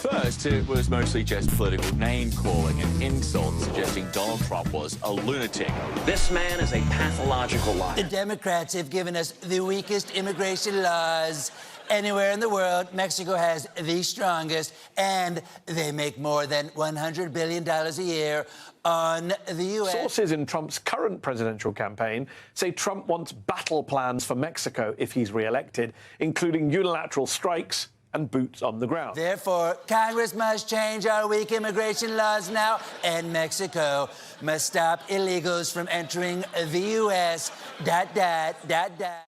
first, it was mostly just political name-calling and insults, suggesting Donald Trump was a lunatic. This man is a pathological liar. The Democrats have given us the weakest immigration laws anywhere in the world. Mexico has the strongest, and they make more than $100 billion a year on the U.S. Sources in Trump's current presidential campaign say Trump wants battle plans for Mexico if he's re-elected, including unilateral strikes and boots on the ground. Therefore, Congress must change our weak immigration laws now, and Mexico must stop illegals from entering the U.S.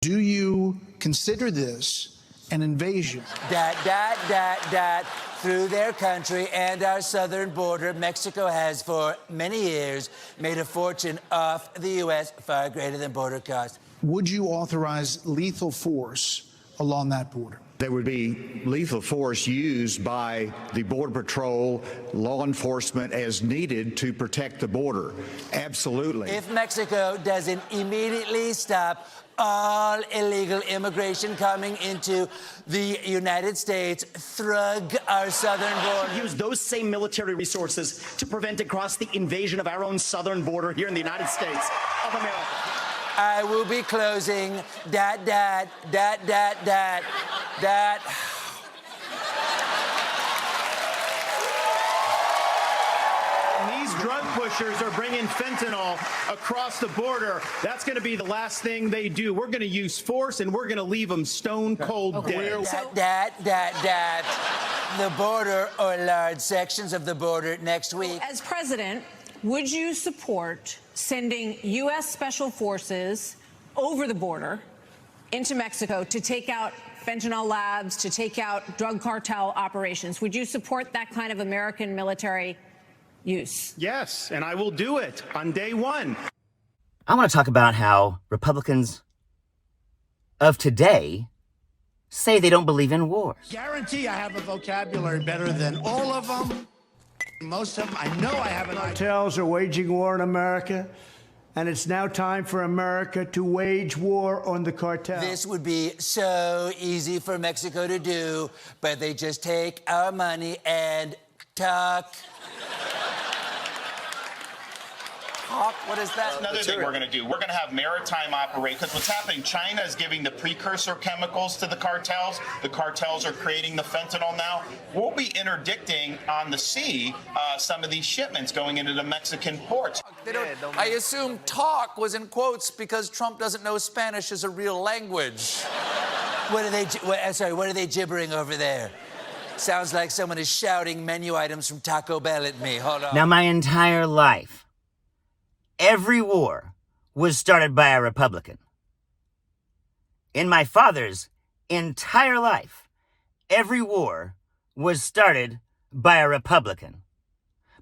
Do you consider this an invasion? Through their country and our southern border, Mexico has for many years made a fortune off the U.S., far greater than border costs. Would you authorize lethal force along that border? There would be lethal force used by the Border Patrol, law enforcement as needed to protect the border. Absolutely. If Mexico doesn't immediately stop all illegal immigration coming into the United States, thrug our southern border. Use those same military resources to prevent across the invasion of our own southern border here in the United States of America. I will be closing These drug pushers are bringing fentanyl across the border. That's going to be the last thing they do. We're going to use force, and we're going to leave them stone cold dead. The border, or large sections of the border, next week. As president, would you support sending U.S. Special Forces over the border into Mexico to take out fentanyl labs, to take out drug cartel operations? Would you support that kind of American military use? Yes, and I will do it on day one. I want to talk about how Republicans of today say they don't believe in wars. Guarantee I have a vocabulary better than all of them. Most of them, I know I have an idea. Cartels are waging war in America, and it's now time for America to wage war on the cartel. This would be so easy for Mexico to do, but they just take our money and talk. What is that? Another thing we're going to do, we're going to have maritime operation, because what's happening, China is giving the precursor chemicals to the cartels. The cartels are creating the fentanyl now. We'll be interdicting on the sea some of these shipments going into the Mexican ports. I assume talk was in quotes because Trump doesn't know Spanish is a real language. What are they gibbering over there? Sounds like someone is shouting menu items from Taco Bell at me. Hold on. Now, my entire life, every war was started by a Republican. In my father's entire life, every war was started by a Republican.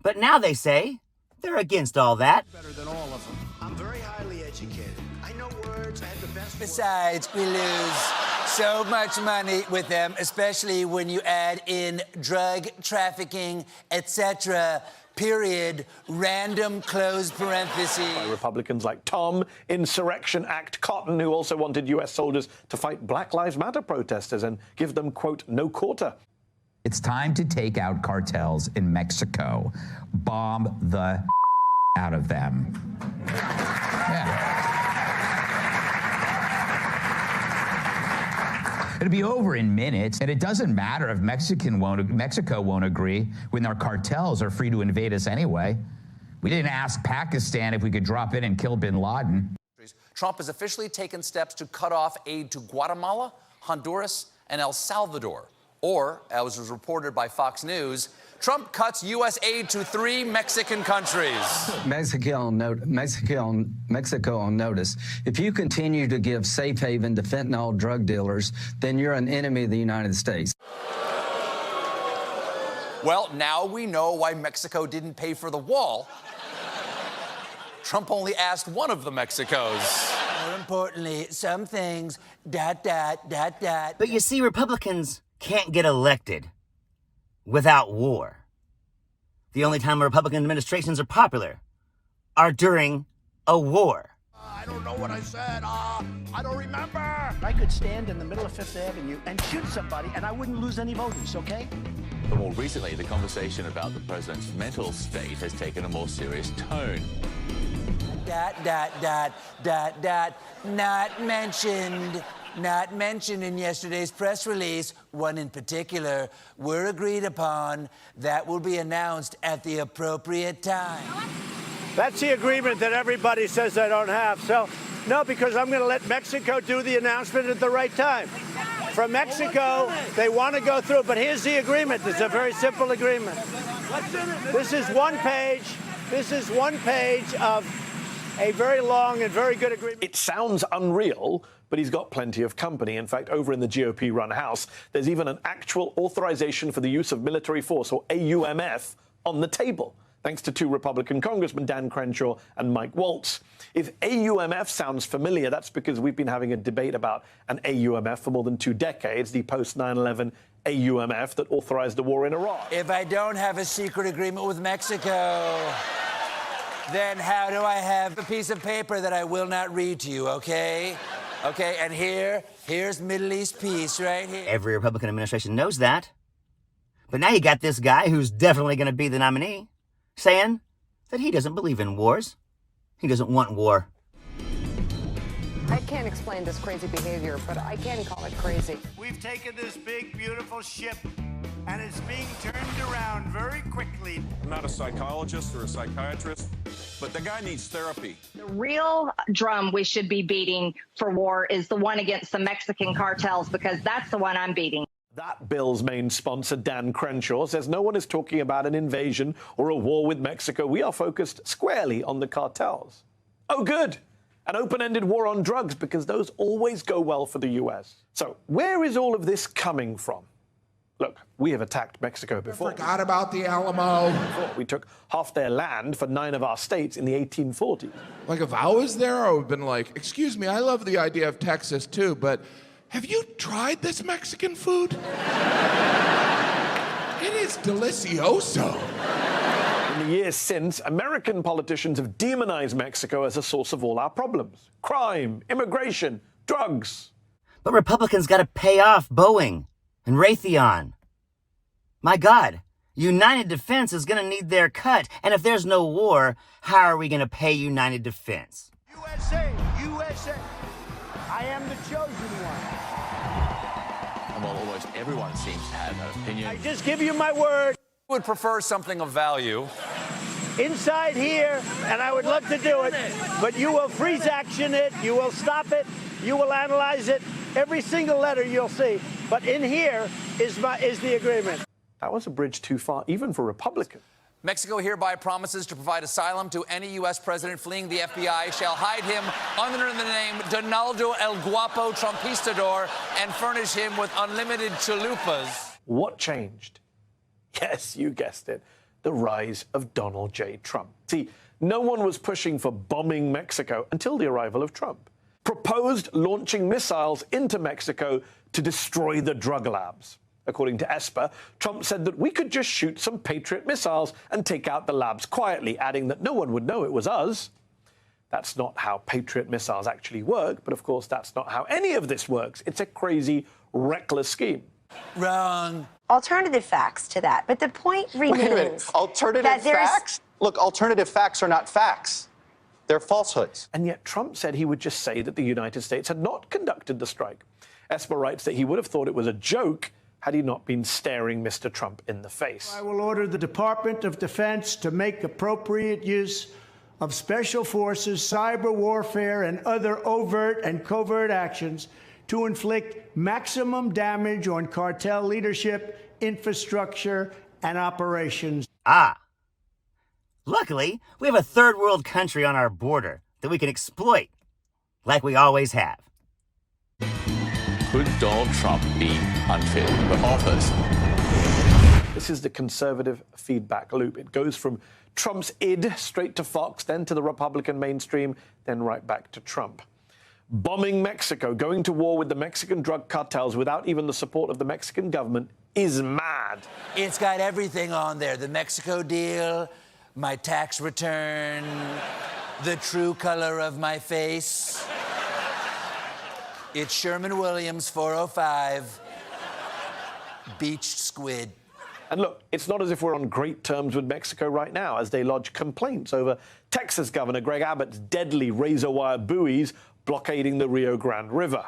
But now they say they're against all that. Better than all of them. I'm very highly educated. I know words. I have the best. Besides, we lose so much money with them, especially when you add in drug trafficking, etc. Period. Random close parentheses. By Republicans like Tom, Insurrection Act Cotton, who also wanted U.S. soldiers to fight Black Lives Matter protesters and give them, quote, no quarter. It's time to take out cartels in Mexico. Bomb the out of them. Yeah. It'll be over in minutes, and it doesn't matter if Mexico won't agree when our cartels are free to invade us anyway. We didn't ask Pakistan if we could drop in and kill bin Laden. Trump has officially taken steps to cut off aid to Guatemala, Honduras, and El Salvador. Or, as was reported by Fox News, Trump cuts U.S. aid to 3 Mexican countries. Mexico on notice. If you continue to give safe haven to fentanyl drug dealers, then you're an enemy of the United States. Well, now we know why Mexico didn't pay for the wall. Trump only asked one of the Mexicos. More importantly, some things, But you see, Republicans can't get elected without war. The only time Republican administrations are popular are during a war. I don't know what I said. I don't remember. I could stand in the middle of Fifth Avenue and shoot somebody, and I wouldn't lose any voters, okay? But more recently, the conversation about the president's mental state has taken a more serious tone. ... Not mentioned. Not mentioned in yesterday's press release. One in particular were agreed upon. That will be announced at the appropriate time. That's the agreement that everybody says I don't have. So, no, because I'm going to let Mexico do the announcement at the right time. From Mexico, they want to go through, but here's the agreement. It's a very simple agreement. This is one page. This is one page of a very long and very good agreement. It sounds unreal, but he's got plenty of company. In fact, over in the GOP-run House, there's even an actual authorization for the use of military force, or AUMF, on the table, thanks to two Republican congressmen, Dan Crenshaw and Mike Waltz. If AUMF sounds familiar, that's because we've been having a debate about an AUMF for more than 2 decades, the post-9/11 AUMF that authorized the war in Iraq. If I don't have a secret agreement with Mexico, then how do I have a piece of paper that I will not read to you, okay? Okay, and here's Middle East peace right here. Every Republican administration knows that. But now you got this guy who's definitely going to be the nominee saying that he doesn't believe in wars. He doesn't want war. I can't explain this crazy behavior, but I can call it crazy. We've taken this big, beautiful ship, and it's being turned around very quickly. I'm not a psychologist or a psychiatrist, but the guy needs therapy. The real drum we should be beating for war is the one against the Mexican cartels, because that's the one I'm beating. That bill's main sponsor, Dan Crenshaw, says no one is talking about an invasion or a war with Mexico. We are focused squarely on the cartels. Oh, good. An open-ended war on drugs, because those always go well for the U.S. So where is all of this coming from? Look, we have attacked Mexico before. Forgot about the Alamo. We took half their land for 9 of our states in the 1840s. Like, if I was there, I would have been like, excuse me, I love the idea of Texas too, but have you tried this Mexican food? It is delicioso. In the years since, American politicians have demonized Mexico as a source of all our problems. Crime, immigration, drugs. But Republicans got to pay off Boeing and Raytheon. My God, United Defense is going to need their cut. And if there's no war, how are we going to pay United Defense? USA, USA. I am the chosen one. And while almost everyone seems to have an opinion, I just give you my word. Would prefer something of value. Inside here, and I would love to do it, but you will freeze action it, you will stop it, you will analyze it, every single letter you'll see. But in here is the agreement. That was a bridge too far, even for Republicans. Mexico hereby promises to provide asylum to any U.S. president fleeing the FBI, shall hide him under the name Donaldo El Guapo Trumpistador, and furnish him with unlimited chalupas. What changed? Yes, you guessed it. The rise of Donald J. Trump. See, no one was pushing for bombing Mexico until the arrival of Trump. Proposed launching missiles into Mexico to destroy the drug labs. According to Esper, Trump said that we could just shoot some Patriot missiles and take out the labs quietly, adding that no one would know it was us. That's not how Patriot missiles actually work, but of course that's not how any of this works. It's a crazy, reckless scheme. Wrong. Alternative facts to that. But the point remains. Wait a minute. Alternative facts? Look, alternative facts are not facts. They're falsehoods. And yet Trump said he would just say that the United States had not conducted the strike. Esper writes that he would have thought it was a joke had he not been staring Mr. Trump in the face. I will order the Department of Defense to make appropriate use of special forces, cyber warfare, and other overt and covert actions to inflict maximum damage on cartel leadership, infrastructure, and operations. Ah. Luckily, we have a third world country on our border that we can exploit, like we always have. could Donald Trump be unfit for office? This is the conservative feedback loop. It goes from Trump's id straight to Fox, then to the Republican mainstream, then right back to Trump. Bombing Mexico, going to war with the Mexican drug cartels without even the support of the Mexican government is mad. It's got everything on there. The Mexico deal, my tax return, the true color of my face. It's Sherman Williams 405, beached squid. And look, it's not as if we're on great terms with Mexico right now, as they lodge complaints over Texas Governor Greg Abbott's deadly razor wire buoys blockading the Rio Grande River.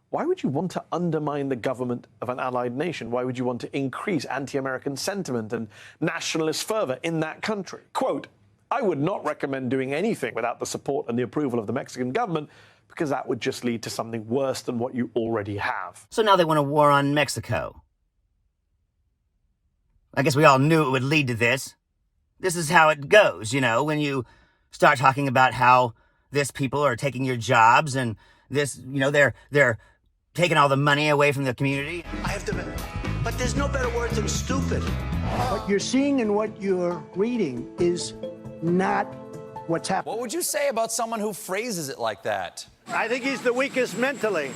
Why would you want to undermine the government of an allied nation? Why would you want to increase anti-American sentiment and nationalist fervor in that country? Quote, I would not recommend doing anything without the support and the approval of the Mexican government, because that would just lead to something worse than what you already have. So now they want a war on Mexico. I guess we all knew it would lead to this. This is how it goes, you know, when you start talking about how this people are taking your jobs and this, you know, they're taking all the money away from the community. I have to, but there's no better word than stupid. What you're seeing and what you're reading is not what's happening. What would you say about someone who phrases it like that? I think he's the weakest mentally.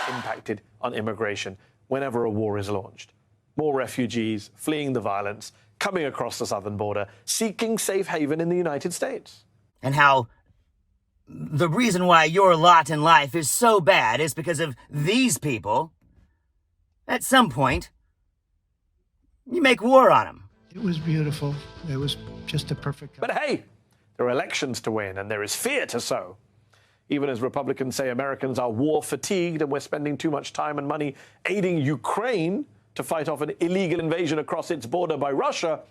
Impacted on immigration whenever a war is launched. More refugees fleeing the violence, coming across the southern border, seeking safe haven in the United States. And how the reason why your lot in life is so bad is because of these people. At some point, you make war on them. It was beautiful. It was just a perfect... But hey, there are elections to win and there is fear to sow. Even as Republicans say Americans are war fatigued and we're spending too much time and money aiding Ukraine to fight off an illegal invasion across its border by Russia,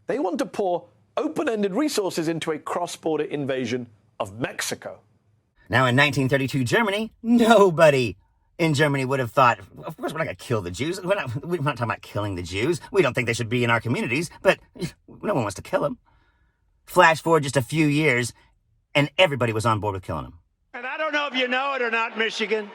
they want to pour open-ended resources into a cross-border invasion of Mexico. Now, in 1932 Germany, nobody in Germany would have thought, of course, we're not going to kill the Jews. We're not talking about killing the Jews. We don't think they should be in our communities, but no one wants to kill them. Flash forward just a few years, and everybody was on board with killing them. And I don't know if you know it or not, Michigan,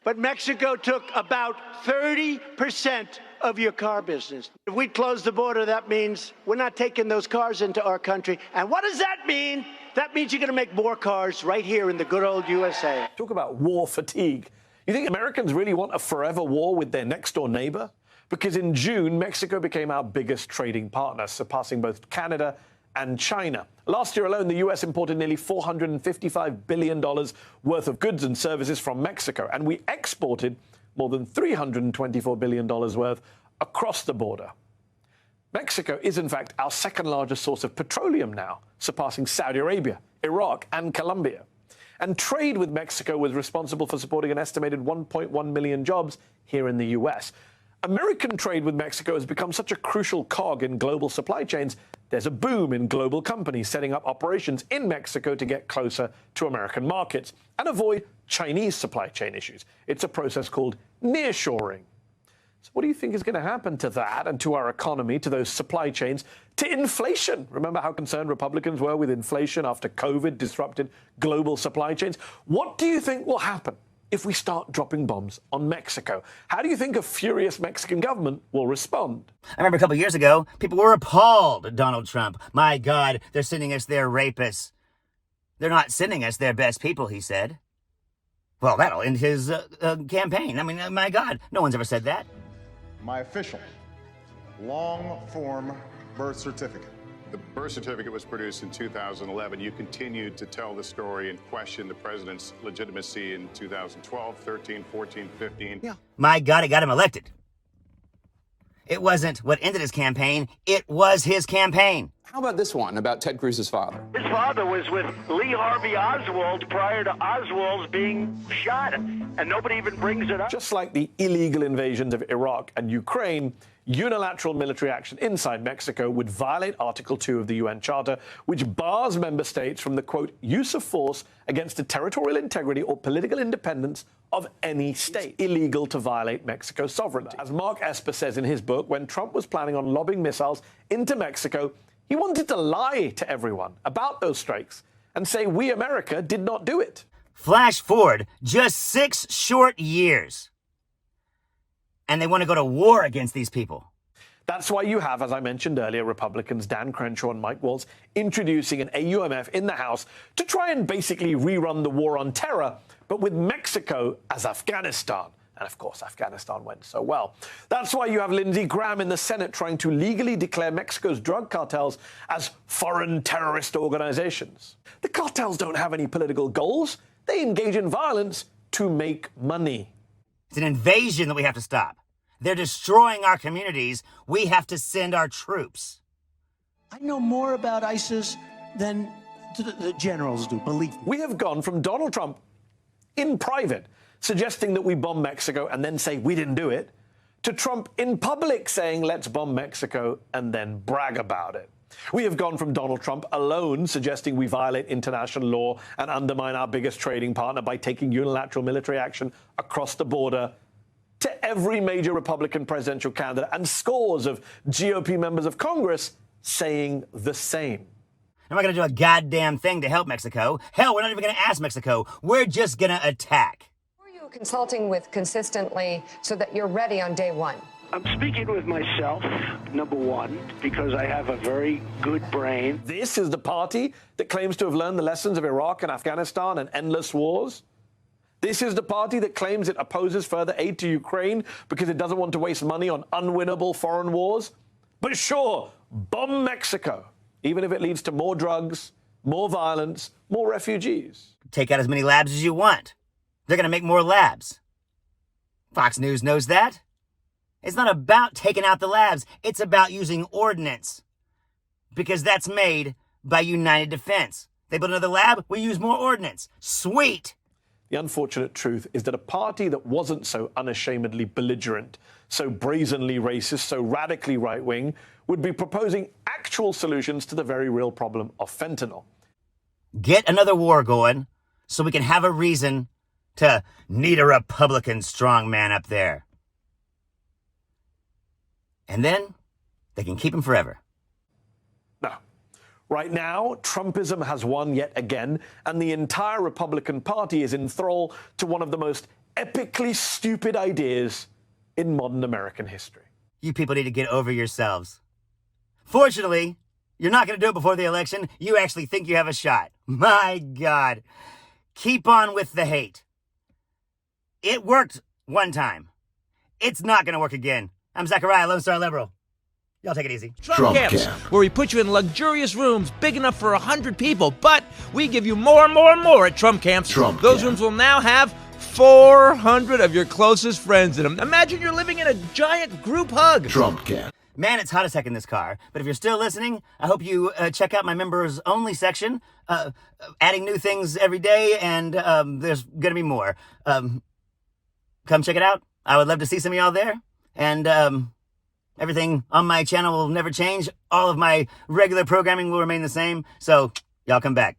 but Mexico took about 30% of your car business. If we close the border, that means we're not taking those cars into our country. And what does that mean? That means you're going to make more cars right here in the good old USA. Talk about war fatigue. You think Americans really want a forever war with their next-door neighbor? Because in June, Mexico became our biggest trading partner, surpassing both Canada and China. Last year alone, the U.S. imported nearly $455 billion worth of goods and services from Mexico, and we exported more than $324 billion worth across the border. Mexico is, in fact, our second largest source of petroleum now, surpassing Saudi Arabia, Iraq, and Colombia. And trade with Mexico was responsible for supporting an estimated 1.1 million jobs here in the U.S. American trade with Mexico has become such a crucial cog in global supply chains. There's a boom in global companies setting up operations in Mexico to get closer to American markets and avoid Chinese supply chain issues. It's a process called nearshoring. So what do you think is going to happen to that and to our economy, to those supply chains, to inflation? Remember how concerned Republicans were with inflation after COVID disrupted global supply chains? What do you think will happen if we start dropping bombs on Mexico? How do you think a furious Mexican government will respond? I remember a couple years ago, people were appalled at Donald Trump. My God, they're sending us their rapists. They're not sending us their best people, he said. Well, that'll end his campaign. I mean, my God, no one's ever said that. My official long-form birth certificate. The birth certificate was produced in 2011. You continued to tell the story and question the president's legitimacy in 2012, 13, 14, 15. Yeah. My God, it got him elected. It wasn't what ended his campaign. It was his campaign. How about this one about Ted Cruz's father? His father was with Lee Harvey Oswald prior to Oswald's being shot, and nobody even brings it up. Just like the illegal invasions of Iraq and Ukraine, unilateral military action inside Mexico would violate Article 2 of the UN Charter, which bars member states from the, quote, use of force against the territorial integrity or political independence of any state. It's illegal to violate Mexico's sovereignty. As Mark Esper says in his book, when Trump was planning on lobbing missiles into Mexico, he wanted to lie to everyone about those strikes and say we, America, did not do it. Flash forward just 6 short years. And they want to go to war against these people. That's why you have, as I mentioned earlier, Republicans Dan Crenshaw and Mike Waltz introducing an AUMF in the House to try and basically rerun the war on terror, but with Mexico as Afghanistan. And, of course, Afghanistan went so well. That's why you have Lindsey Graham in the Senate trying to legally declare Mexico's drug cartels as foreign terrorist organizations. The cartels don't have any political goals. They engage in violence to make money. It's an invasion that we have to stop. They're destroying our communities. We have to send our troops. I know more about ISIS than the generals do, believe me. We have gone from Donald Trump in private suggesting that we bomb Mexico and then say we didn't do it, to Trump in public saying let's bomb Mexico and then brag about it. We have gone from Donald Trump alone suggesting we violate international law and undermine our biggest trading partner by taking unilateral military action across the border, to every major Republican presidential candidate and scores of GOP members of Congress saying the same. I'm not going to do a goddamn thing to help Mexico. Hell, we're not even going to ask Mexico. We're just going to attack. Who are you consulting with consistently so that you're ready on day one? I'm speaking with myself, number one, because I have a very good brain. This is the party that claims to have learned the lessons of Iraq and Afghanistan and endless wars. This is the party that claims it opposes further aid to Ukraine because it doesn't want to waste money on unwinnable foreign wars. But sure, bomb Mexico, even if it leads to more drugs, more violence, more refugees. Take out as many labs as you want. They're going to make more labs. Fox News knows that. It's not about taking out the labs. It's about using ordnance. Because that's made by United Defense. They build another lab, we use more ordnance. Sweet! The unfortunate truth is that a party that wasn't so unashamedly belligerent, so brazenly racist, so radically right-wing, would be proposing actual solutions to the very real problem of fentanyl. Get another war going so we can have a reason to need a Republican strongman up there. And then they can keep him forever. Now, right now, Trumpism has won yet again, and the entire Republican Party is in thrall to one of the most epically stupid ideas in modern American history. You people need to get over yourselves. Fortunately, you're not going to do it before the election. You actually think you have a shot. My God. Keep on with the hate. It worked one time. It's not going to work again. I'm Zachariah, Lone Star Liberal. Y'all take it easy. Trump camps, where we put you in luxurious rooms big enough for 100 people, but we give you more and more and more at Trump camps. Those rooms will now have 400 of your closest friends in them. Imagine you're living in a giant group hug. Trump camp. Man, it's hot as heck in this car. But if you're still listening, I hope you check out my members only section. Adding new things every day, and there's going to be more. Come check it out. I would love to see some of y'all there. And everything on my channel will never change. All of my regular programming will remain the same. So y'all come back.